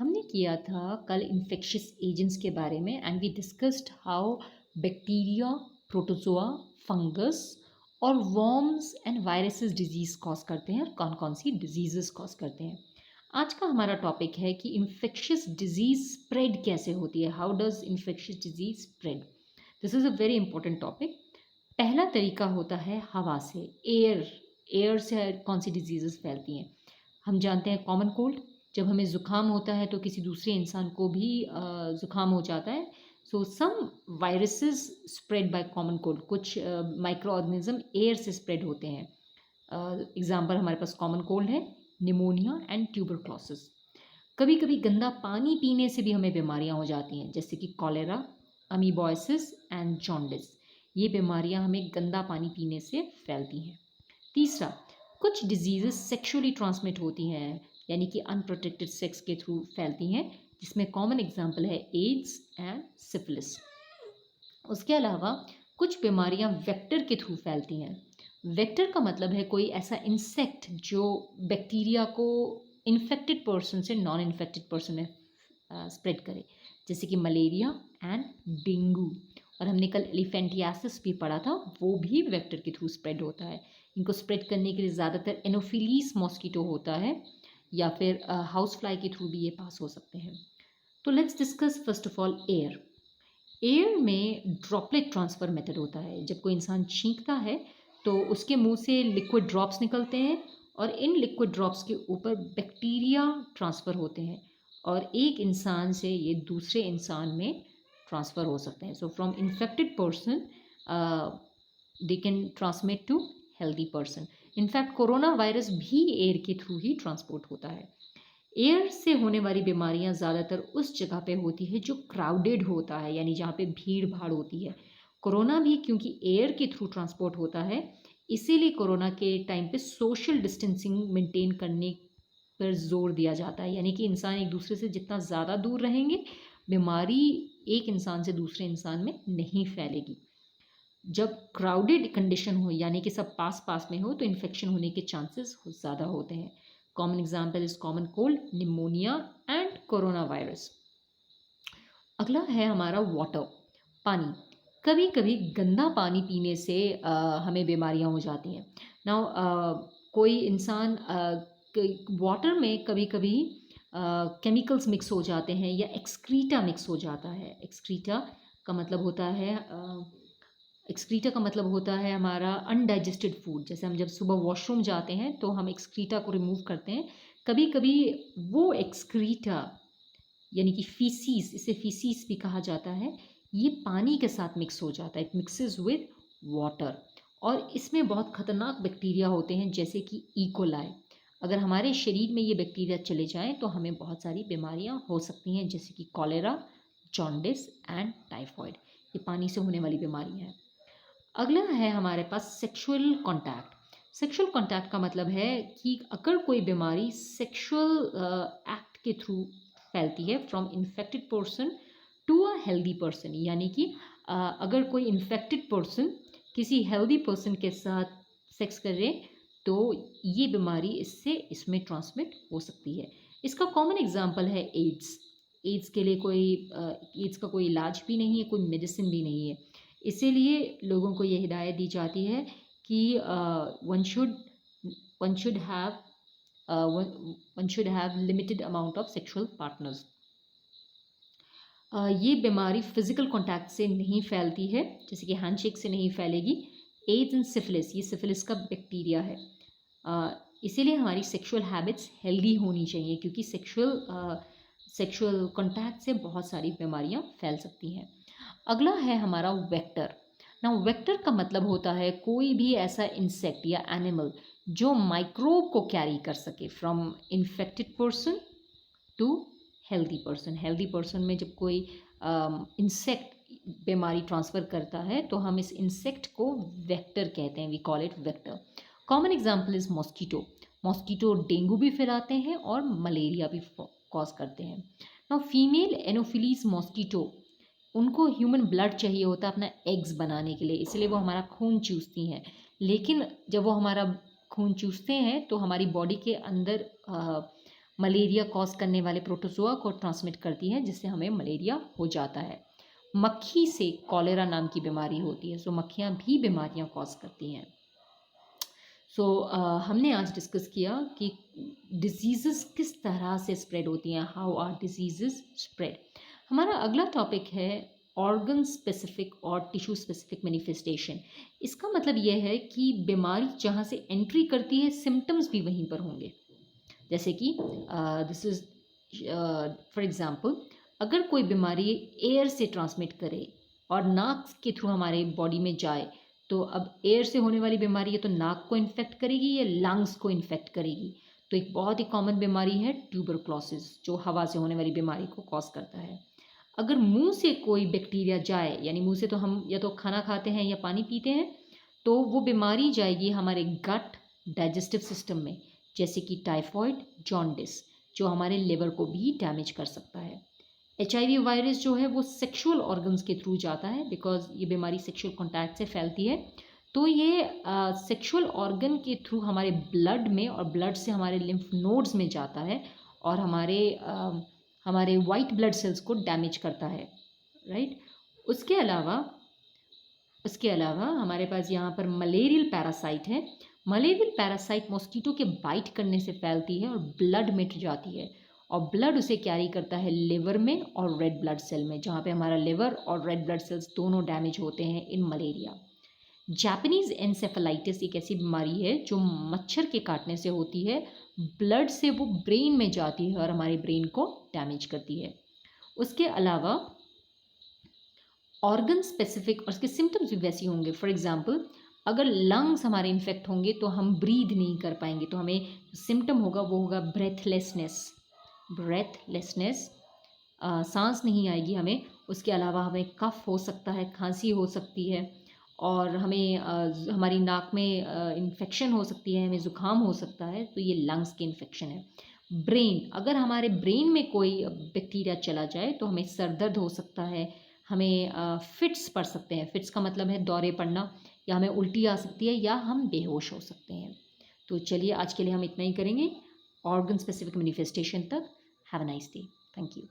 हमने किया था कल इन्फेक्शियस एजेंट्स के बारे में and we discussed how bacteria, protozoa, fungus और worms and viruses disease cause करते हैं और कौन कौन सी डिजीजेस कॉज करते हैं। आज का हमारा टॉपिक है कि इन्फेक्शियस डिजीज स्प्रेड कैसे होती है। How does infectious disease spread. This is a very important topic. पहला तरीका होता है हवा से, एयर। एयर से कौन सी डिजीजेस फैलती हैं। हम जानते हैं कॉमन कोल्ड। जब हमें ज़ुकाम होता है तो किसी दूसरे इंसान को भी ज़ुकाम हो जाता है। So some viruses spread by common cold, कुछ माइक्रो ऑर्गेनिज्म एयर से स्प्रेड होते हैं। एग्जाम्पल हमारे पास कॉमन कोल्ड है, निमोनिया एंड ट्यूबरक्लोसिस। कभी कभी गंदा पानी पीने से भी हमें बीमारियां हो जाती हैं, जैसे कि कॉलेरा, अमीबॉयसिस एंड जॉन्डिस। ये बीमारियां हमें गंदा पानी पीने से फैलती हैं। तीसरा, कुछ डिजीजेस सेक्सुअली ट्रांसमिट होती हैं, यानी कि अनप्रोटेक्टेड सेक्स के थ्रू फैलती हैं, जिसमें कॉमन एग्जांपल है एड्स एंड सिफिलिस। उसके अलावा कुछ बीमारियां वेक्टर के थ्रू फैलती हैं। वेक्टर का मतलब है कोई ऐसा इंसेक्ट जो बैक्टीरिया को इन्फेक्टेड पर्सन से नॉन इन्फेक्टेड पर्सन में स्प्रेड करे, जैसे कि मलेरिया एंड डेंगू। और हमने कल एलिफेंटियासिस भी पढ़ा था, वो भी वेक्टर के थ्रू स्प्रेड होता है। इनको स्प्रेड करने के लिए ज़्यादातर एनोफिलीस मॉस्किटो होता है, या फिर हाउस फ्लाई के थ्रू भी ये पास हो सकते हैं। तो let's discuss first of all air. Air में ड्रॉपलेट ट्रांसफ़र मेथड होता है। जब कोई इंसान छींकता है तो उसके मुंह से लिक्विड ड्रॉप्स निकलते हैं, और इन लिक्विड ड्रॉप्स के ऊपर बैक्टीरिया ट्रांसफ़र होते हैं, और एक इंसान से ये दूसरे इंसान में ट्रांसफ़र हो सकते हैं। So from infected person they can transmit to healthy person. In fact corona virus भी एयर के थ्रू ही ट्रांसपोर्ट होता है। एयर से होने वाली बीमारियां ज़्यादातर उस जगह पे होती है जो क्राउडेड होता है, यानी जहाँ पे भीड़ भाड़ होती है। कोरोना भी क्योंकि एयर के थ्रू ट्रांसपोर्ट होता है, इसीलिए कोरोना के टाइम पे सोशल डिस्टेंसिंग मेंटेन करने पर जोर दिया जाता है, यानी कि इंसान एक दूसरे से जितना ज़्यादा दूर रहेंगे, बीमारी एक इंसान से दूसरे इंसान में नहीं फैलेगी। जब क्राउडेड कंडीशन हो, यानी कि सब पास पास में हो, तो इन्फेक्शन होने के चांसेस ज़्यादा होते हैं। Common example is common cold, pneumonia and corona virus. अगला है हमारा वाटर, पानी। कभी कभी गंदा पानी पीने से हमें बीमारियां हो जाती हैं। नाउ कोई इंसान वाटर में कभी कभी केमिकल्स मिक्स हो जाते हैं, या एक्सक्रीटा मिक्स हो जाता है। एक्सक्रीटा का मतलब होता है एक्सक्रीटा का मतलब होता है हमारा अनडाइजेस्टेड फूड। जैसे हम जब सुबह वॉशरूम जाते हैं तो हम एक्सक्रीटा को रिमूव करते हैं। कभी कभी वो एक्सक्रीटा, यानी कि फीसीस, इसे फीसीस भी कहा जाता है, ये पानी के साथ मिक्स हो जाता है। इट मिक्सेस विद वाटर, और इसमें बहुत खतरनाक बैक्टीरिया होते हैं, जैसे कि इकोलाई। अगर हमारे शरीर में ये बैक्टीरिया चले जाएं तो हमें बहुत सारी बीमारियां हो सकती हैं, जैसे कि कॉलेरा, जॉन्डिस एंड टाइफॉइड। ये पानी से होने वाली बीमारियां हैं। अगला है हमारे पास सेक्सुअल कॉन्टैक्ट। सेक्सुअल कॉन्टैक्ट का मतलब है कि अगर कोई बीमारी सेक्सुअल एक्ट के थ्रू फैलती है, from infected person to a healthy person, यानी कि अगर कोई इन्फेक्टेड पर्सन किसी हेल्दी पर्सन के साथ सेक्स करे तो ये बीमारी इससे इसमें ट्रांसमिट हो सकती है। इसका कॉमन एग्जांपल है एड्स। एड्स के लिए कोई एड्स का कोई इलाज भी नहीं है, कोई मेडिसिन भी नहीं है। इसीलिए लोगों को ये हिदायत दी जाती है कि one should have limited amount of sexual partners. ये बीमारी फिजिकल कांटेक्ट से नहीं फैलती है, जैसे कि हैंडशेक से नहीं फैलेगी। एड्स एंड सिफिलिस, ये सिफिलिस का बैक्टीरिया है। इसीलिए हमारी सेक्सुअल हैबिट्स हेल्दी होनी चाहिए, क्योंकि सेक्सुअल कांटेक्ट से बहुत सारी बीमारियां फैल सकती हैं। अगला है हमारा वेक्टर। ना वेक्टर का मतलब होता है कोई भी ऐसा इंसेक्ट या एनिमल जो माइक्रोब को कैरी कर सके, from infected person to healthy person. Healthy person में जब कोई इंसेक्ट बीमारी ट्रांसफ़र करता है तो हम इस इंसेक्ट को वेक्टर कहते हैं, we call it vector. Common example is mosquito. Mosquito dengue भी फैलाते हैं और मलेरिया भी कॉज करते हैं। नाउ फीमेल एनोफिलीज मॉस्किटो, उनको ह्यूमन ब्लड चाहिए होता है अपना एग्स बनाने के लिए, इसलिए वो हमारा खून चूसती हैं। लेकिन जब वो हमारा खून चूसते हैं तो हमारी बॉडी के अंदर मलेरिया कॉज करने वाले प्रोटोजोआ को ट्रांसमिट करती है, जिससे हमें मलेरिया हो जाता है। मक्खी से कॉलेरा नाम की बीमारी होती है। सो मक्खियाँ भी बीमारियाँ कॉज करती हैं। सो हमने आज डिस्कस किया कि डिजीज़ किस तरह से स्प्रेड होती हैं, हाउ आर डिजीज़ स्प्रेड। हमारा अगला टॉपिक है ऑर्गन स्पेसिफिक और टिश्यू स्पेसिफिक मैनिफेस्टेशन। इसका मतलब यह है कि बीमारी जहाँ से एंट्री करती है, सिम्टम्स भी वहीं पर होंगे। जैसे कि दिस इज़ फॉर एग्ज़ाम्पल, अगर कोई बीमारी एयर से ट्रांसमिट करे और नाक के थ्रू हमारे बॉडी में जाए, तो अब एयर से होने वाली बीमारी है तो नाक को इन्फेक्ट करेगी या लंग्स को इन्फेक्ट करेगी। तो एक बहुत ही कॉमन बीमारी है ट्यूबरक्लोसिस, जो हवा से होने वाली बीमारी को कॉज करता है। अगर मुंह से कोई बैक्टीरिया जाए, यानी मुंह से तो हम या तो खाना खाते हैं या पानी पीते हैं, तो वो बीमारी जाएगी हमारे गट डाइजेस्टिव सिस्टम में, जैसे कि टाइफॉइड, जॉन्डिस, जो हमारे लिवर को भी डैमेज कर सकता है। HIV वायरस जो है वो सेक्सुअल ऑर्गन्स के थ्रू जाता है, बिकॉज ये बीमारी सेक्सुअल कॉन्टैक्ट से फैलती है। तो ये सेक्सुअल ऑर्गन के थ्रू हमारे ब्लड में और ब्लड से हमारे लिम्फ नोड्स में जाता है और हमारे वाइट ब्लड सेल्स को डैमेज करता है, राइट। उसके अलावा हमारे पास यहाँ पर मलेरियल पैरासाइट है। मलेरियल पैरासाइट मॉस्किटो के बाइट करने से फैलती है और ब्लड में जाती है, और ब्लड उसे कैरी करता है लिवर में और रेड ब्लड सेल में, जहाँ पे हमारा लिवर और रेड ब्लड सेल्स दोनों डैमेज होते हैं इन मलेरिया। जापानीज एनसेफेलाइटिस एक ऐसी बीमारी है जो मच्छर के काटने से होती है। ब्लड से वो ब्रेन में जाती है और हमारे ब्रेन को डैमेज करती है। उसके अलावा ऑर्गन स्पेसिफिक और उसके सिम्टम्स भी वैसे होंगे। फॉर एग्जांपल, अगर लंग्स हमारे इन्फेक्ट होंगे तो हम ब्रीद नहीं कर पाएंगे, तो हमें सिम्टम होगा वो होगा ब्रेथलेसनेस, सांस नहीं आएगी हमें। उसके अलावा हमें कफ हो सकता है, खांसी हो सकती है, और हमें हमारी नाक में इन्फेक्शन हो सकती है, हमें ज़ुकाम हो सकता है। तो ये लंग्स के इन्फेक्शन है। ब्रेन, अगर हमारे ब्रेन में कोई बैक्टीरिया चला जाए तो हमें सर दर्द हो सकता है, हमें फिट्स पड़ सकते हैं। फिट्स का मतलब है दौरे पड़ना, या हमें उल्टी आ सकती है, या हम बेहोश हो सकते हैं। तो चलिए आज के लिए हम इतना ही करेंगे, ऑर्गन स्पेसिफिक मैनिफेस्टेशन तक। Have a nice day. Thank you.